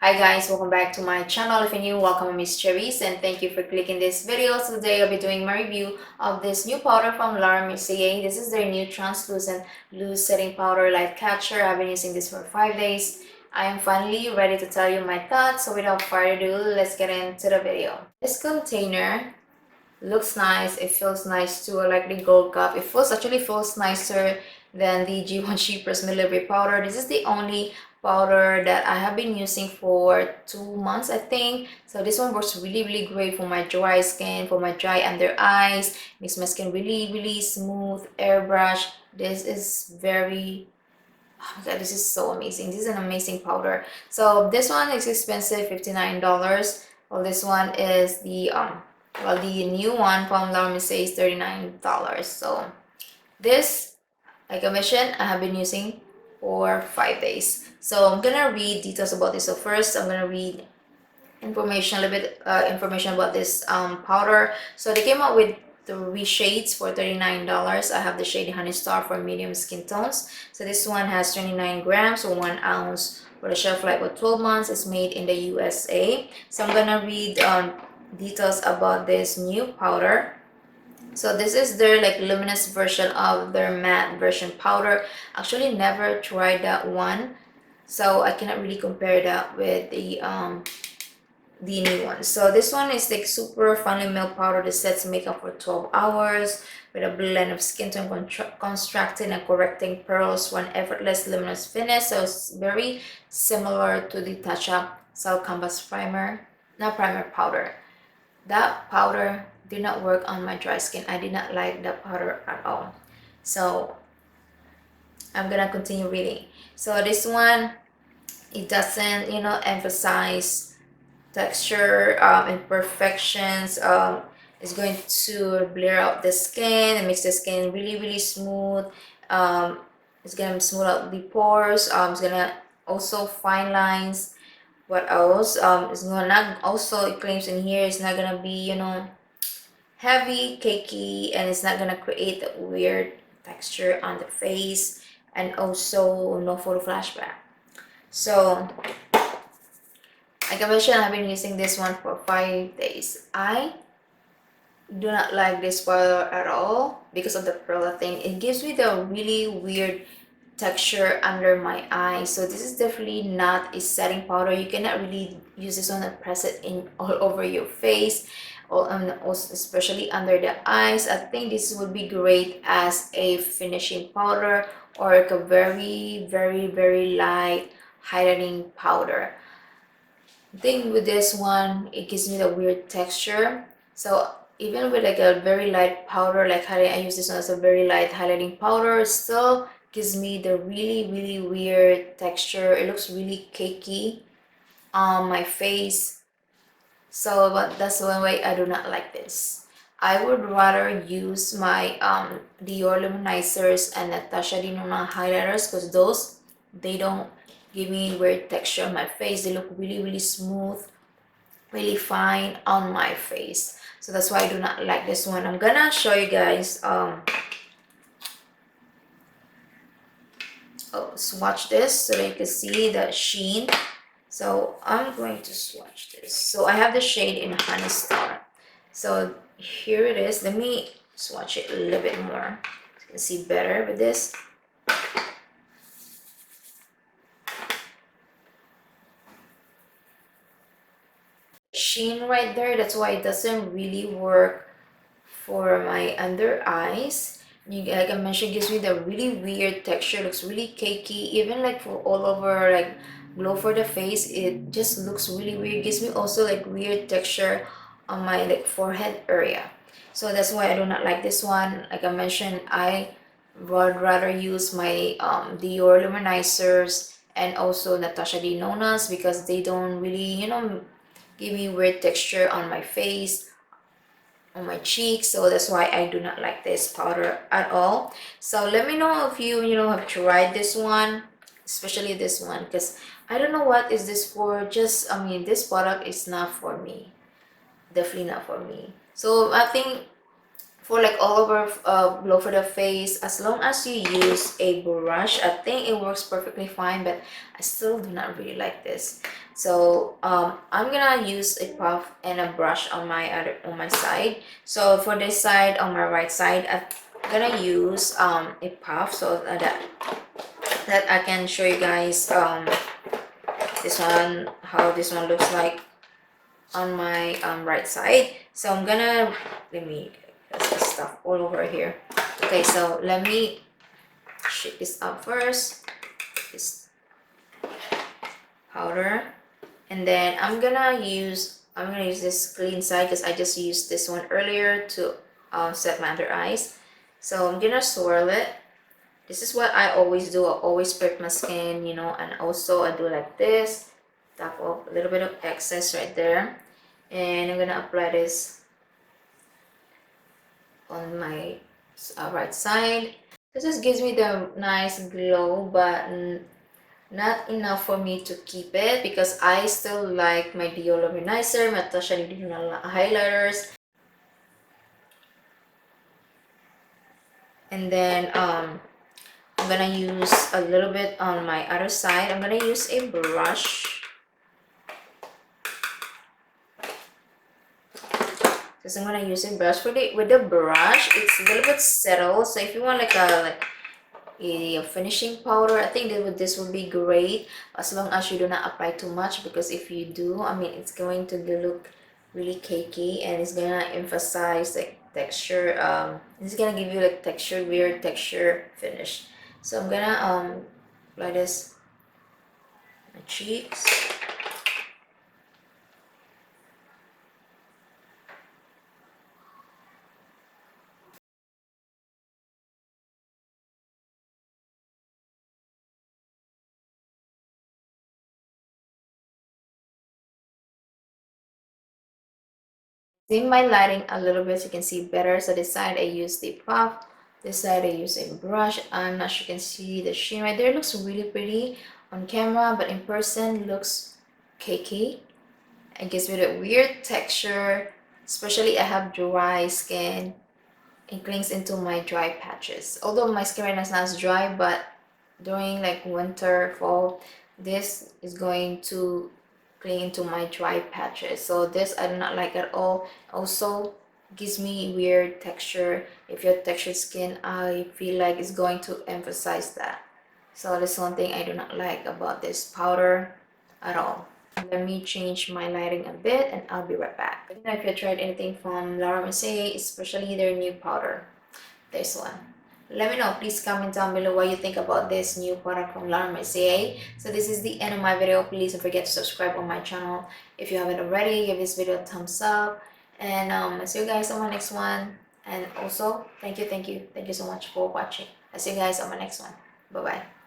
Hi guys, welcome back to my channel. If you're new, welcome, I'm Miss Cherries, and thank you for clicking this video. So today I'll be doing my review of this new powder from Mercier. This is their new translucent loose setting powder light catcher. I've been using this for 5 days. I am finally ready to tell you my thoughts. So without further ado, let's get into the video. This container looks nice. It feels nice too. I like the gold cup. It actually feels nicer than the G1 Cheapers Military powder. This is the only powder that I have been using for 2 months, I think. So this one works really great for my dry skin, for my dry under eyes. Makes my skin really smooth. Airbrush. This is very, oh my god, this is so amazing. This is an amazing powder. So this one is expensive, $59. Well, this one is the the new one from Mercier is $39. So this, like I mentioned, I have been using for 5 days. So I'm gonna read details about this. So first I'm gonna read information, a little bit information about this powder. So they came out with 3 shades for $39. I have the shade Honey Star for medium skin tones. So this one has 29 grams or 1 ounce for the shelf life of 12 months. It's made in the USA. So I'm gonna read details about this new powder. So this is their like luminous version of their matte version powder. Actually never tried that one, so I cannot really compare that with the new one. So this one is like super finely milled powder that sets makeup for 12 hours with a blend of skin tone constructing and correcting pearls for an effortless luminous finish. So it's very similar to the Touch Up Cell Canvas primer, not primer, powder. That powder did not work on my dry skin. I did not like that powder at all. So I'm gonna continue reading. So this one, it doesn't emphasize texture imperfections. It's going to blur out the skin. It makes the skin really smooth. It's gonna smooth out the pores. It's gonna also fine lines. What else? It's gonna also, it claims in here, it's not gonna be heavy, cakey, and it's not gonna create that weird texture on the face, and also no photo flashback. So like I mentioned, I've been using this one for 5 days. I do not like this powder at all because of the pearl thing. It gives me the really weird texture under my eyes. So this is definitely not a setting powder. You cannot really use this one and press it in all over your face, or also especially under the eyes. I think this would be great as a finishing powder or like a very light highlighting powder. The thing with this one, it gives me the weird texture. So even with like a very light powder, like I use this one as a very light highlighting powder, it still gives me the really weird texture. It looks really cakey on my face. So but that's one way I do not like this. I would rather use my Dior luminizers and Natasha Denona highlighters, because those, they don't give me weird texture on my face. They look really smooth, really fine on my face. So that's why I do not like this one. I'm gonna show you guys swatch this so that you can see the sheen. So I'm going to swatch this. So I have the shade in Honey Star. So here it is. Let me swatch it a little bit more so you can see better with this. Sheen right there, that's why it doesn't really work for my under eyes. Like I mentioned, gives me the really weird texture. Looks really cakey, even like for all over, like glow for the face, it just looks really weird. Gives me also like weird texture on my like forehead area. So that's why I do not like this one. Like I mentioned, I would rather use my Dior luminizers and also Natasha Denona's, because they don't really give me weird texture on my face, on my cheeks. So that's why I do not like this powder at all. So let me know if you have tried this one, especially this one, because I don't know what is this for. Just, I mean, this product is not for me, definitely not for me. So I think for like all over blow for the face. As long as you use a brush, I think it works perfectly fine, but I still do not really like this. So I'm gonna use a puff and a brush on my side. So for this side, on my right side, I'm gonna use a puff, so that I can show you guys this one, how this one looks like on my right side. So I'm gonna, let me get this stuff all over here. Okay, so let me shake this up first, this powder, and then I'm gonna use this clean side because I just used this one earlier to set my under eyes. So I'm gonna swirl it. This is what I always do. I always prep my skin, you know, and also I do like this, tap off a little bit of excess right there, and I'm gonna apply this on my right side. This just gives me the nice glow, but not enough for me to keep it because I still like my Dio Luminizer, my Tasha highlighters, and then I'm gonna use a little bit on my other side. I'm gonna use a brush. Because I'm gonna use a brush for with the brush. It's a little bit settled. So if you want like a finishing powder, I think this would be great as long as you do not apply too much, because if you do, I mean, it's going to look really cakey and it's gonna emphasize like texture. It's gonna give you like texture, weird texture finish. So I'm gonna apply this on my cheeks. Dim my lighting a little bit so you can see better. So this side I use the puff, this side I use a brush. I'm not sure you can see the sheen right there. It looks really pretty on camera, but in person looks cakey. It gives me that weird texture, especially I have dry skin. It clings into my dry patches. Although my skin right now is not as dry, but during like winter, fall, this is going to cling into my dry patches. So this I do not like at all. Also gives me weird texture. If you have textured skin, I feel like it's going to emphasize that. So that's one thing I do not like about this powder at all. Let me change my lighting a bit and I'll be right back. I don't know if you tried anything from Laura Mercier, especially their new powder. This one. Let me know. Please comment down below what you think about this new product from Laura Mercier. So this is the end of my video. Please don't forget to subscribe on my channel. If you haven't already, give this video a thumbs up. And I'll see you guys on my next one. And also, thank you so much for watching. I'll see you guys on my next one. Bye-bye.